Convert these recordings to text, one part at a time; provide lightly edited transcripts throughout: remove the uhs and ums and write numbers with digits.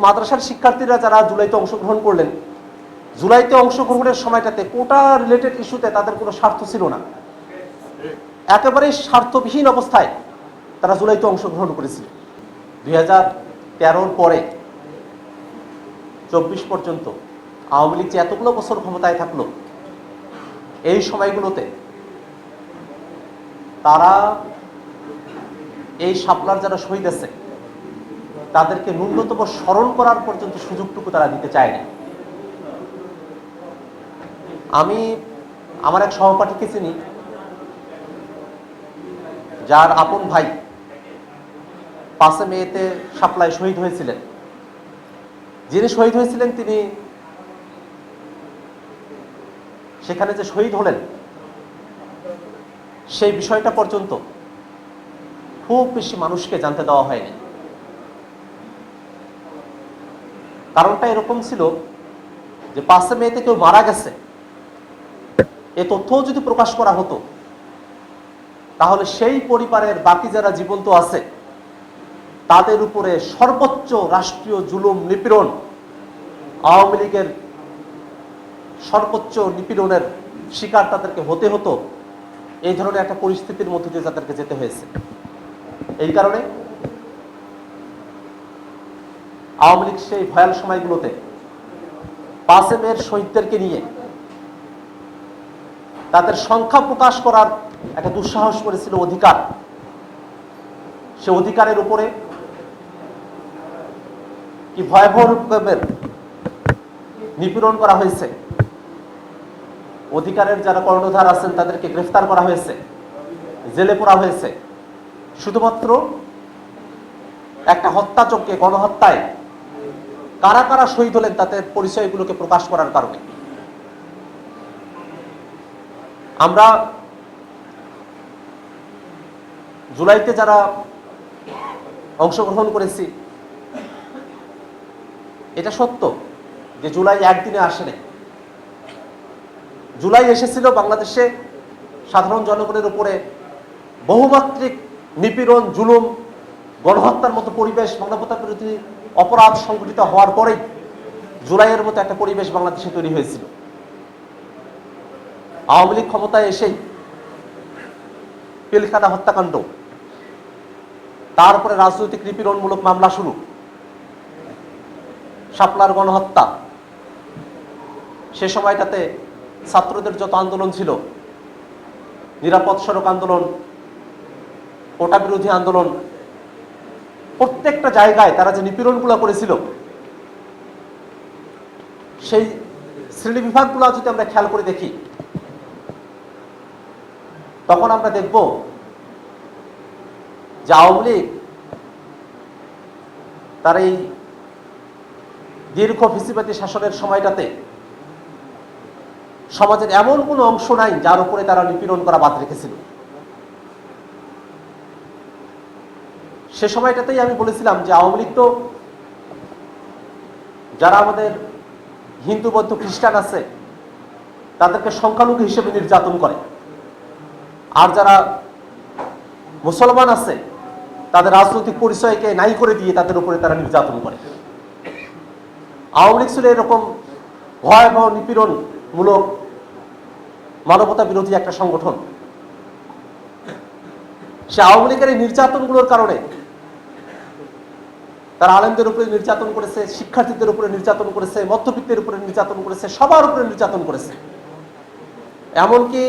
মাদ্রাসার শিক্ষার্থীরা যারা জুলাইতে অংশগ্রহণ করলেন, জুলাইতে অংশগ্রহণের সময়টাতে কোটা রিলেটেড ইস্যুতে তাদের কোনো স্বার্থ ছিল না। একেবারে স্বার্থবিহীন অবস্থায় তারা জুলাইতে অংশগ্রহণ করেছিল। 2013-র পরে 24 পর্যন্ত আওয়ামী লীগ যে এতগুলো বছর ক্ষমতায় থাকলো, এই সময়গুলোতে তারা এই শাপলার যারা শহীদ আছে তাদেরকে ন্যূনতম স্মরণ করার পর্যন্ত সুযোগটুকু তারা দিতে চায়নি। আমি আমার এক সহপাঠীকে চিনি, যার আপন ভাই 5 মেতে শাপলায় শহীদ হয়েছিলেন। যিনি শহীদ হয়েছিলেন তিনি সেখানে যে শহীদ হলেন সেই বিষয়টা পর্যন্ত খুব বেশি মানুষকে জানতে দেওয়া হয়নি। কারণটা এরকম ছিল যে 5 মেতে কেউ মারা গেছে, এ তথ্যও যদি প্রকাশ করা হতো তাহলে সেই পরিবারের বাকি যারা জীবন্ত আছে তাদের উপরে সর্বোচ্চ রাষ্ট্রীয় জুলুম নিপীড়ন, আওয়ামী লীগের সর্বোচ্চ নিপীড়নের শিকার তাদেরকে হতে হতো। এই ধরনের একটা পরিস্থিতির মধ্যে দিয়ে তাদেরকে যেতে হয়েছে। এই কারণে আওয়ামী লীগ সেই ভয়াল সময়গুলোতে 5 মের শহীদদেরকে নিয়ে তাদের সংখ্যা প্রকাশ করার একটা দুঃসাহস করেছিল অধিকার। সে অধিকারের উপরে কি ভয়াবহ রূপের নিপীড়ন করা হয়েছে। অধিকারের যারা কর্ণধার আছেন তাদেরকে গ্রেফতার করা হয়েছে, জেলে পোড়া হয়েছে, শুধুমাত্র একটা হত্যাযজ্ঞে, গণহত্যায় কারা কারা শহীদ হলেন তাদের পরিচয়গুলোকে প্রকাশ করার কারণে। আমরা জুলাইতে যারা অংশগ্রহণ করেছি, এটা সত্য যে জুলাই একদিনে আসেনি। জুলাই এসেছিল বাংলাদেশে সাধারণ জনগণের উপরে বহুমাত্রিক নিপীড়ন, জুলুম, গণহত্যার মতো পরিবেশ, মানবতা বিরোধী অপরাধ সংঘটিত হওয়ার পরেই জুলাইয়ের মতো একটা পরিবেশ বাংলাদেশে তৈরি হয়েছিল। আওয়ামী লীগ ক্ষমতায় এসেই পিলখানা হত্যাকাণ্ড, তারপরে রাজনৈতিক নিপীড়নমূলক মামলা শুরু, শাপলার গণহত্যা, সে সময়টাতে ছাত্রদের যত আন্দোলন ছিল, নিরাপদ সড়ক আন্দোলন, কোটা বিরোধী আন্দোলন, প্রত্যেকটা জায়গায় তারা যে নিপীড়নগুলো করেছিল, সেই শ্রেণী বিভাগগুলো যদি আমরা খেয়াল করে দেখি তখন আমরা দেখব যে আওয়ামী লীগ তার এই দীর্ঘ ফ্যাসিবাদী শাসনের সময়টাতে সমাজের এমন কোনো অংশ নাই যার উপরে তারা নিপীড়ন করা বাদ রেখেছিল। সে সময়টাতেই আমি বলেছিলাম যে আওয়ামী লীগ তো যারা আমাদের হিন্দু, বৌদ্ধ, খ্রিস্টান আছে তাদেরকে সংখ্যালঘু হিসেবে নির্যাতন করে, আর যারা মুসলমান আছে তাদের রাজনৈতিক পরিচয়কে নাই করে দিয়ে তাদের উপরে তারা নির্যাতন করে। আওয়ামী লীগ ছিল এরকম ভয়াবহ নিপীড়নমূলক মানবতা বিরোধী একটা সংগঠন। সে আওয়ামী লীগের এই নির্যাতনগুলোর কারণে তারা আলেমদের উপরে নির্যাতন করেছে, শিক্ষার্থীদের উপরে নির্যাতন করেছে, মধ্যবিত্তের উপরে নির্যাতন করেছে, সবার উপরে নির্যাতন করেছে। এমনকি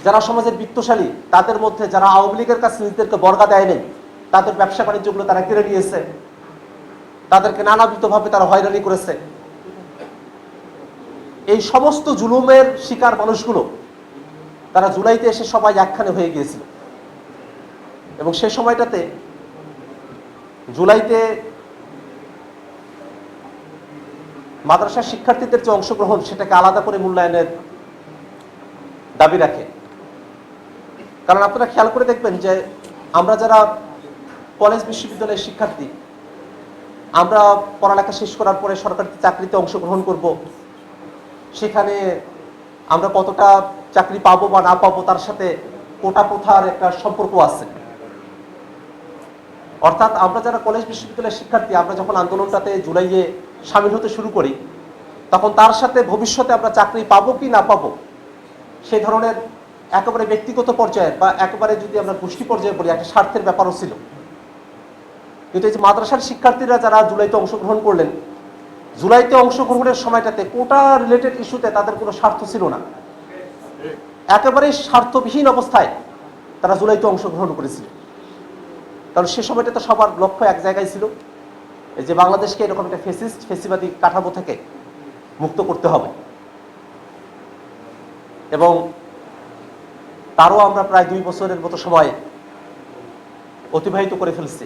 যারা সমাজের বিত্তশালী তাদের মধ্যে যারা আওয়ামী লীগের কাছে নিজেদেরকে বর্গা দেয় নেই, তাদের ব্যবসা বাণিজ্যগুলো তারা কেড়ে নিয়েছে, তাদেরকে নানাবিধভাবে তারা হয়রানি করেছে। এই সমস্ত জুলুমের শিকার মানুষগুলো তারা জুলাইতে এসে সবাই একখানে হয়ে গিয়েছিল। এবং সে সময়টাতে জুলাইতে মাদ্রাসার শিক্ষার্থীদের যে অংশগ্রহণ সেটাকে আলাদা করে মূল্যায়নের দাবি রাখে। কারণ আপনারা খেয়াল করে দেখবেন যে আমরা যারা কলেজ বিশ্ববিদ্যালয়ের শিক্ষার্থী, আমরা পড়ালেখা শেষ করার পরে সরকারি চাকরিতে অংশগ্রহণ করব, সেখানে আমরা কতটা চাকরি পাবো বা না পাবো তার সাথে কোটা প্রথার একটা সম্পর্ক আছে। অর্থাৎ আমরা যারা কলেজ বিশ্ববিদ্যালয়ের শিক্ষার্থী, আমরা যখন আন্দোলনটাতে জুলাইয়ে সামিল হতে শুরু করি, তখন তার সাথে ভবিষ্যতে আমরা চাকরি পাবো কি না পাবো সেই ধরনের একেবারে ব্যক্তিগত পর্যায়ের বা একেবারে যদি আমরা গোষ্ঠী পর্যায়ে বলি একটা স্বার্থের ব্যাপারও ছিল। কিন্তু এই যে মাদ্রাসার শিক্ষার্থীরা যারা জুলাইতে অংশগ্রহণ করলেন, জুলাইতে অংশগ্রহণের সময়টাতে কোটা রিলেটেড ইস্যুতে তাদের কোনো স্বার্থ ছিল না, একেবারে স্বার্থবিহীন অবস্থায় তারা জুলাইতে অংশগ্রহণ করেছিল। কারণ সে সময়টা তো সবার লক্ষ্য এক জায়গায় ছিল, যে বাংলাদেশকে এরকম একটা ফেসিবাদী কাঠামো থেকে মুক্ত করতে হবে। এবং তারও আমরা প্রায় 2 বছরের মতো সময় অতিবাহিত করে ফেলছি।